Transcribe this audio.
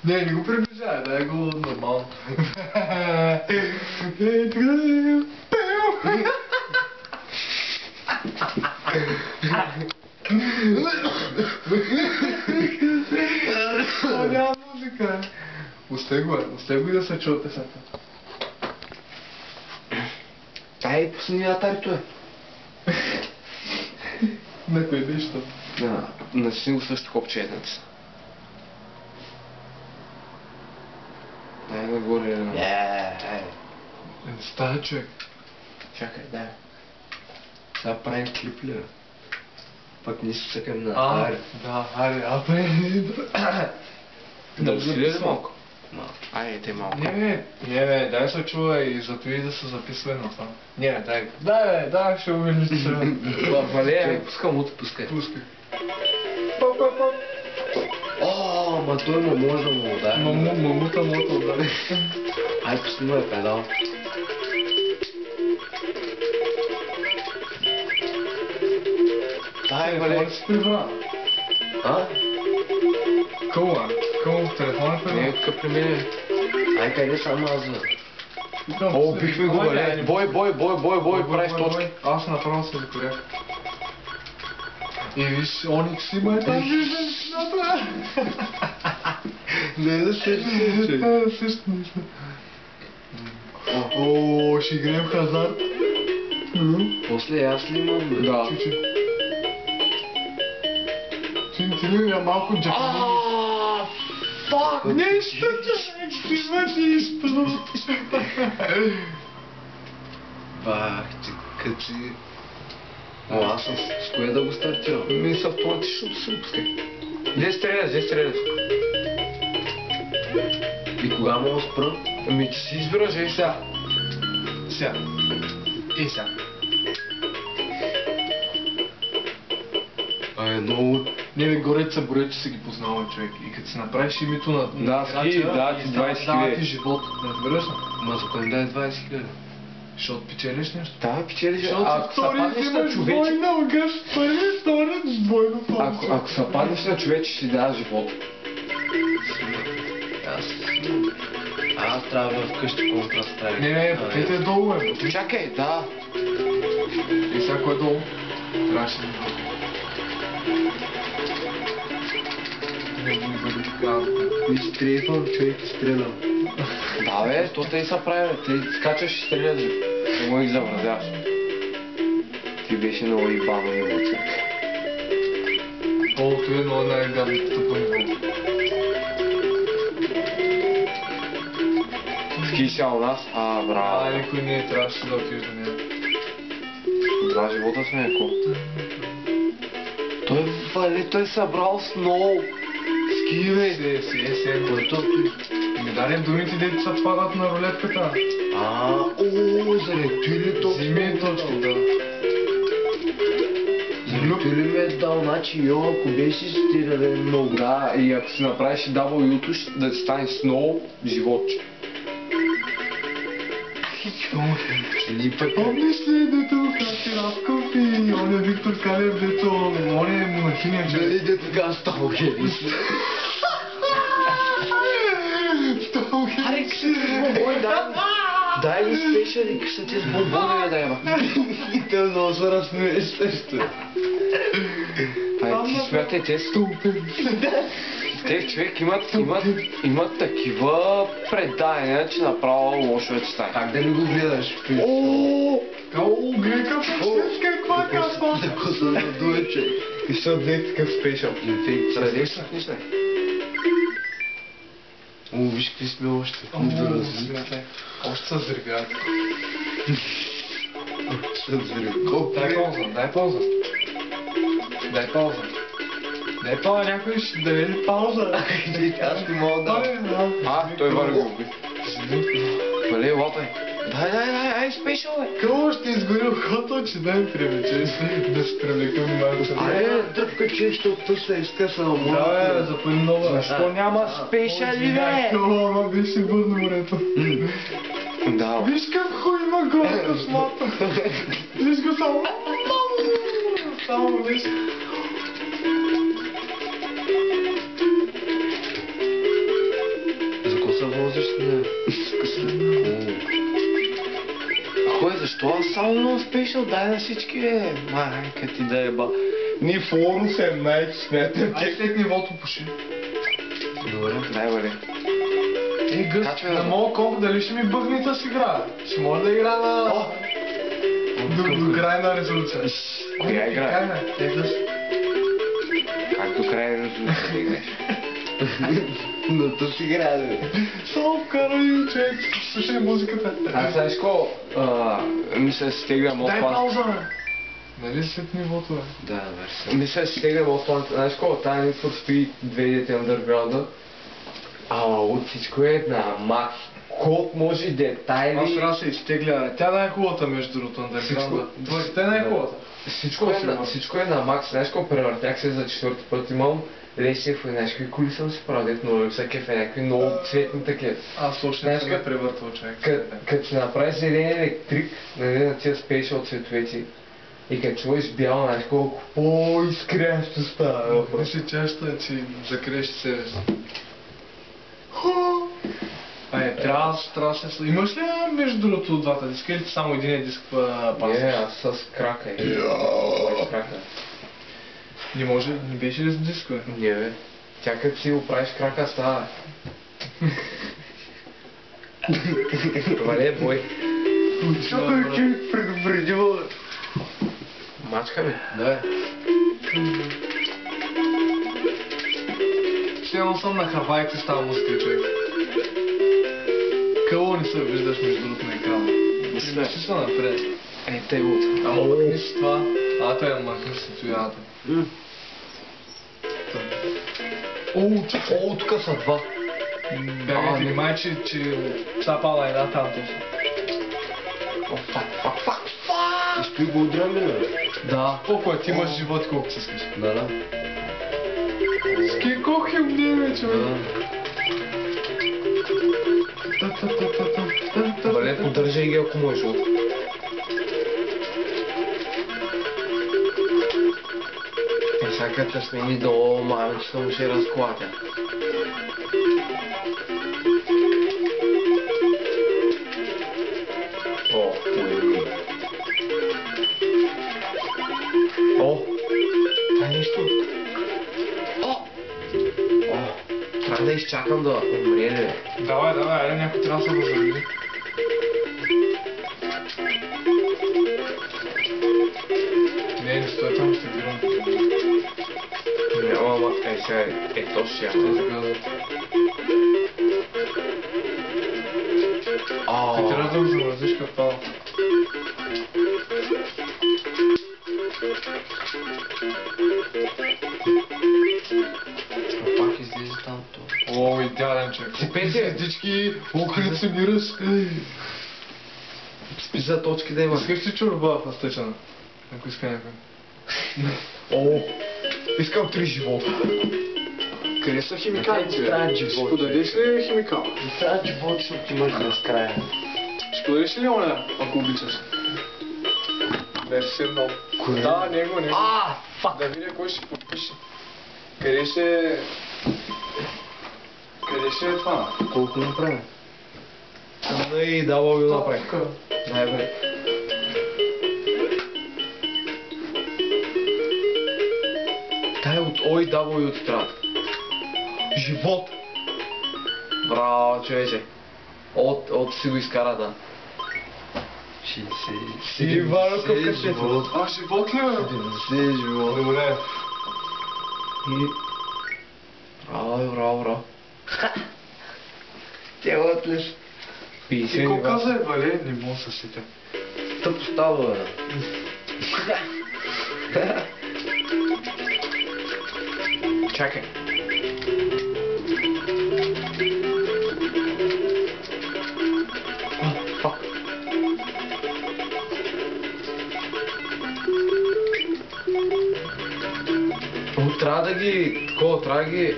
Не го приближай, дай го нормално. Няма музика. Остай го и да се чува песента. Ай, пусни атарито е. На кое нещо? На сингло също копче едната. Дай нагоре. Става човек. Чакай, дай. Сега правим клип ли? Пък ние се цъкам на Аре. Да, аре, абе. Да усилия малко? Айде, те малко. Не, дай се чува и затова да се записва едно само. Не, дай, ще увелича. Вале, пускам от, пускай. Пускай. О, ма той му може да му удари. Мамута мотал, да. Ай, пусни ме педал. Дай, Вале. Си прибра. А? Къл, телефона е прибра. Не, тук при мене. Ай, къде съм аз? О, бихме го, Вале. Бой, правиш точки. Аз направо се закорях. И виж, Оникс има е там виждам сината. Не, да се Също нещо. О, ще играем хазарт. После аз ли имам? Да. Чучи. Ти ли малко джапани? Фак! Нещо, човек, има нищо. Бах, ти къчи. О, аз съм с кое да го стартирам? Ми с автоматичното си пускай. Де стреляш? И кога мога да спра? Ами, че си избираш, ей сега. Сега. И сега. Много... Не, бе, горец са броя, че си ги познавам, човек. И като си направиш името на ски, да, ти 20 дава ти живот. Разбираш ли? Ма за кой дай 20 000? Защото печелиш нещо. Да, печелиш. Защото Ако втори се паднеш на взимаш човече... двойна огъж, първи, втори, двойно фалшо. Ако се паднеш на човече, ще дава живот. Аз трябва да вкъщи контрастави. Не, бутете е долу, бе. Чакай, да. И сега кое е долу? Трябваше да го. Не го бъде така. Изстрелвам, човек, изстрелям. Да, бе, то те и са прави, те скачаш и стрелят. Не го ги замразяваш. Ти беше много ибано ниво, човек. Полото е много най-гадното тъпо ниво. Скиша у нас? Браво. Никой не трябваше да отиш до нея. 2 живота сме, ако. Той събрал сноу. Ски, бе. Си. Който... Ми даде думите, дето са падат на рулетката. Заради той ли точно? Зими точно, да. Заради той ли ме е дал, значи, ако беше стиля много. Да, и ако си направиш W-то, да ти стане сноу, животче. Помниш ли, дето Кати Радков и оня Виктор Калев, дето оня монахиня, че... Дали дето така става гелис? Аре, къща ти с бомбони, дай ми спешали, къща ти с бомбони, дай ма. И те много се разсмееш също. Ай, ти смятай, те са... Те човек имат такива предания, че направо лошо е че стане. Как да не го гледаш? Гледай каква капа! Ако съм надуе, че... И ще отдех такъв спешъл. Инфекция. Различна. Виж какви сме още. Още са взривят. Дай пауза. Не, това някой ще даде ли пауза? Аз не мога да... той върви го уби. Вали, лапай. Дай, спешъл, бе. Какво ще изгори охото, че дай ми привлечеш да се привлека вниманието? Айде, дръпка, че защото се изкъса на моя. Да, бе, запълни нова. Защо няма спешъл, бе? Ама беше бъдно морето. Да. Виж какво има горе космата. Виж го само. Само виж. За какво се возиш с нея? Кой, защо аз само много спешъл? Дай на всички, бе. Майка ти да еба. Ни форум 17, смятам. Ай след нивото пуши. Добре, дай бъде. Гъс, Качвай на назад. моя комп дали ще ми бъгне да си играе? Ще може да игра на... До крайна резолюция. Коя игра? Гъс. Как до края резолюция да играеш? Но то си играе, бе. Само вкарай, човек, слушай музиката. Аз знаеш ко, мисля да си теглям от Дай план. пауза, бе. Нали след нивото, бе? Да, версия. Мисля да си теглям от план. Знаеш ко, тая Need for Speed 2 Underground-а. От всичко е на макс. Код може детайли. Аз трябва да се изтегля. Тя да е хубавата между другото, Underground-а. Те не е хубавата. Всичко е на макс. Знаеш колко превъртях се за четвърти път, имам лесев и знаеш какви коли съм си правил, много са кефе, някакви много цветни такива. Аз още не съм ме превъртвал, човек. Като се направи зелен електрик, нали, на тия спешъл цветовете, и като чуваш бял, знаеш колко по-изкрящо става. Мисли чащо е, че закриеш себе си. Трябва да се... Имаш ли между другото двата диска или само един диск пасаш? Не, аз с крака. Крака. Не може, не беше ли с диск, бе? Не, бе. Тя като си го правиш крака става. Вале, бой. Чакай, че предупредил. Мачка ми? Да. Сигурно съм на Хавайци става музика, човек. Къло не се виждаш между другото на екрана. Мисли се напред. Тъй го. Ама мъкни си това. Той е мъкни си стояната. Тук са два. Бягай, внимай, че цапала една там точно. Фак. Изпи го удряме, бе. Да. Колко е, ти имаш живот колко си искаш. Да. Ски колко химне, бе, човек. Вале, поддържай ги ако можеш. Сега като смени долу, мамичето му ще разклатя. Това е нещо. Трябва да изчакам да умре, бе. Давай, айде някой трябва да се възради. Не стой там, ще вирам. Няма, ама, сега, то ще яма. Ти трябва да го замразиш капала. Пак излиза там то. О, идеален човек. Пети. Звездички, коллекционираш. Спи за точки да има. Искаш ли чорба в настъчена? Ако иска някой. Искам 3 живота. Къде са химикалите? Трябва живот. Подадеш ли химикал? Трябва живот, защото ти мъж да скрая. Ще подадеш ли оня, ако обичаш? Не си много. Да, него. Фак! Да видя кой ще подпише. Къде ще е това? Колко направи? И дава го направи. Най-бре. Тай от OW отстрад. Живот! Браво, човече. От си го изкара, да. 60... Си варя къвкашето. Живот ли бе? 70 живот. Добре. Браво. Телът ли? И какво каза е, вале? Не мога да се сетя. Тъпо става, бе. Чакай. Фак. Трябва да ги... Такова, трябва да ги...